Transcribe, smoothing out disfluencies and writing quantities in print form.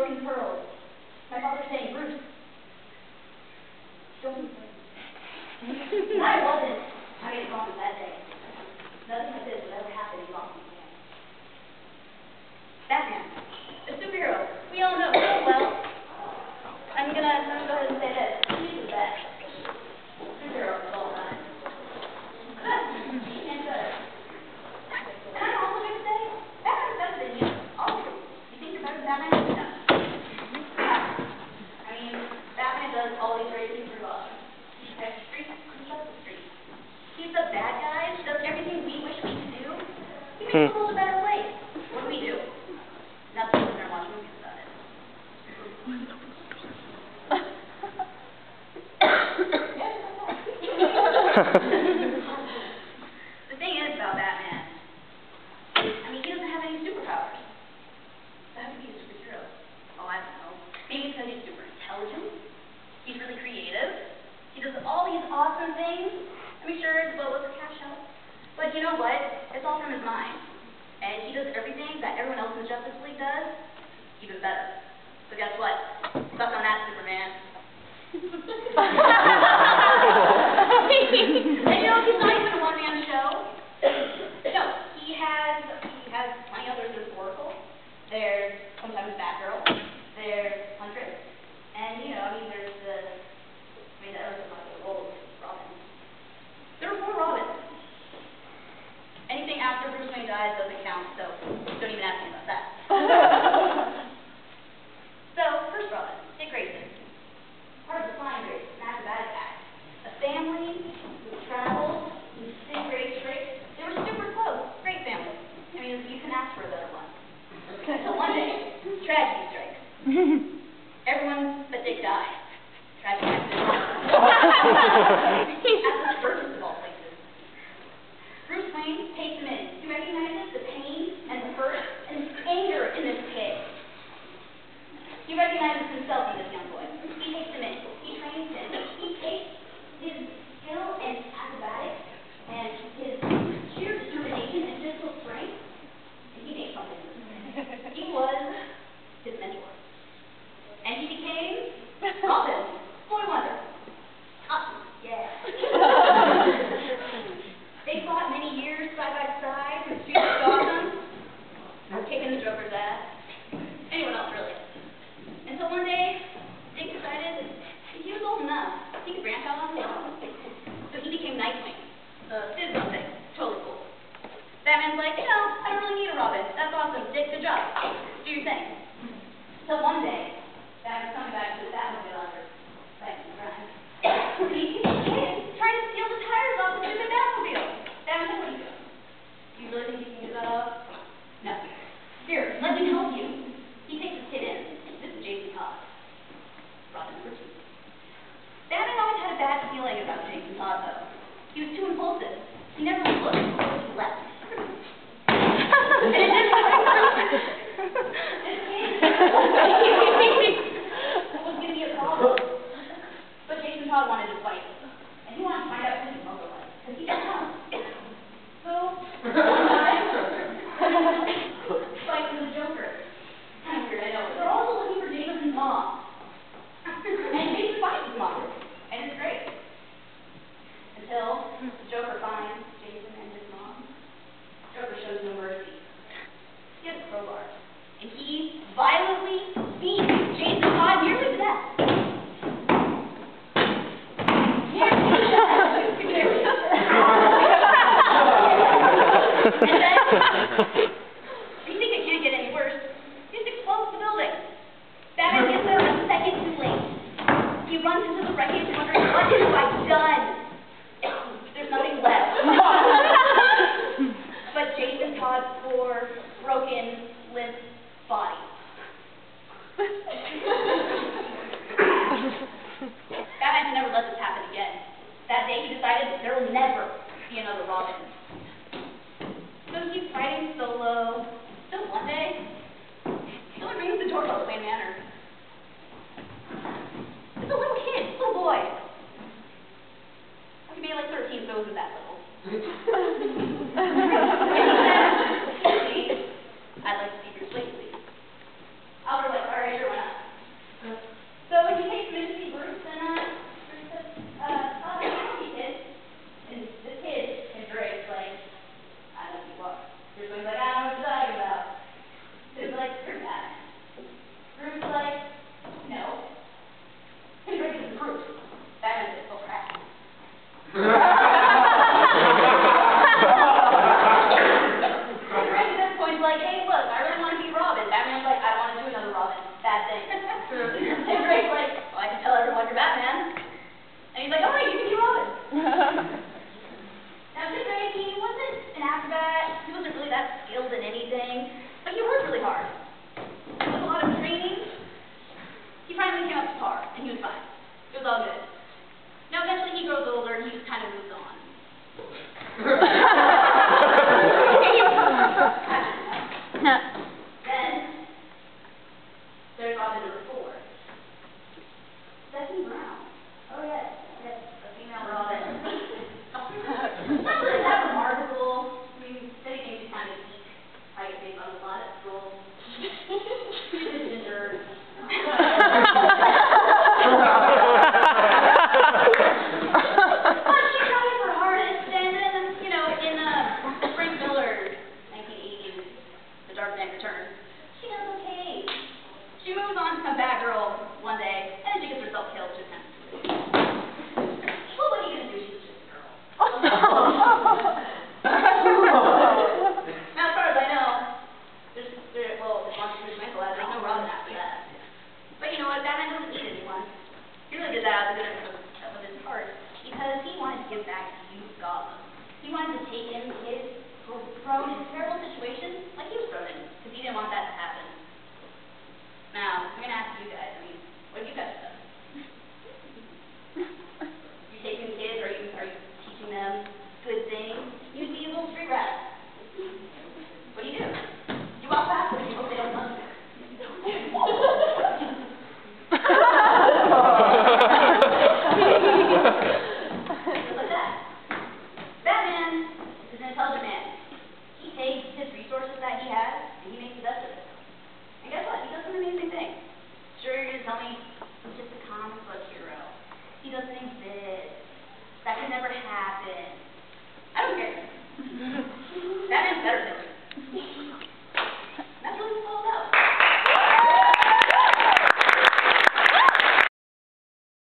broken pearls. My father saying, Bruce, don't be afraid. I wasn't. I made a promise that day. Nothing like this would ever happen in Gotham again. Batman, the superhero we all know so well. I'm gonna go ahead and say this. He's the best superhero of all time. And I'm also gonna say, Batman's better than you. You think you're better than Batman? No. I mean, Batman does all these great things for Gotham. He protects the streets, he shuts the streets. He's the bad guy, does everything we wish we could do. He makes the world a better place. What do we do? Nothing. We're gonna watch movies about it. The thing is about Batman, I mean, he doesn't have any superpowers. So how can he be a superhero? Oh, I don't know. Maybe because he's super intelligent. He's really creative. He does all these awesome things. I mean, sure, his boat was a cash out. But you know what? It's all from his mind. And he does everything that everyone else in the Justice League does, even better. So guess what? Suck on that, Superman. And you know, he's not even a one-man show. No, he has plenty others. There's Oracle. There's sometimes Batgirl. There's Huntress. And, you know, I mean, there's that other one, the old Robin. There were 4 Robins. Anything after Bruce Wayne dies doesn't count, so don't even ask me about that. So, first Robin, Dick Grayson. Part of the Flying Grace, an acrobatic act. A family who traveled, who did great tricks. They were super close. Great family. I mean, you can ask for a better one. Until one day, tragedy strikes. Everyone but Dick dies. Tragic accident. At the circus of all places. Bruce Wayne takes him in. He recognizes the pain and the hurt and the anger in this kid. He recognizes himself in this young boy. He takes him in. He trains him. He takes his skill and acrobatics and his sheer determination and physical strength, and he makes something of him. He was his mentor. And he became Robin, Boy Wonder. Awesome. Yeah. They fought many years side by side in the streets of Gotham, kicking the Joker's ass. Anyone else, really. Until one day, Dick decided he was old enough. He could branch out on his own. So he became Nightwing. Did something. Totally cool. Batman's like, you know, I don't really need a Robin. That's awesome. Dick, good job. Do your thing. Till one day, Batman's coming back to the Batmobile after fighting crime. He sees a kid trying to steal the tires off the stupid Batmobile. Batman's like, what are you doing? Do you really think you can get that off? No. Here, let me help you. He takes this kid in. This is Jason Todd. Robin number 2. Batman always had a bad feeling about Jason Todd, though. He was too impulsive. He never looked before he left. And it didn't was going to be a problem. But Jason Todd wanted to fight. And he wanted to find out who his mother was. Because he didn't know. So, one time, fighting the Joker. Kind of weird, I know. They're also looking for Jason's mom. And Jason finds his mom. And it's great. Until the Joker finds Jason and his mom. Joker shows no mercy. He has a crowbar. And he violently beats Jason Todd nearly to death. And then, you think it can't get any worse, he just explodes the building. Batman gets there a second too late. He runs into the wreckage wondering, what have I done? There's nothing left. But Jason Todd's poor, broken, limp body. Batman can never let this happen again. That day he decided that there will never be another Robin. So he keeps fighting solo. Till one day, someone rings the doorbell at Wayne Manor. It's a little kid, little boy. He made like 13, so it wasn't that little. And he said, hey, I'd like to see your slate, please. I'll be like, all right, sure, why not? Bethany Brown. Oh yes, yes, a female Robin. Not really that remarkable. I mean, Betty thinks she's kind of geek. I get made fun of a lot at school. She's a ginger. She moves on to become bad girl one day, and then she gets herself killed. Just kind of well, what are you gonna do? She's just a girl. Now, as far as I know, there's no Robin after that. But you know what? Batman doesn't need anyone. He really did that with his heart because he wanted to give back to youth Gotham. He wanted to take in kids who were thrown in terrible situations like he was thrown in, because he didn't want that to happen. Now, I'm going to ask you guys, what have you guys done? You taking kids, are you teaching them good things? Use the evil street rat. What do? You walk past them and you hope they don't punch you. Just like that. Batman is an intelligent man. He takes his resources that he has and he makes the best of it. And guess what? He does an amazing thing. Sure, you're going to tell me he's just a comic book hero. He does things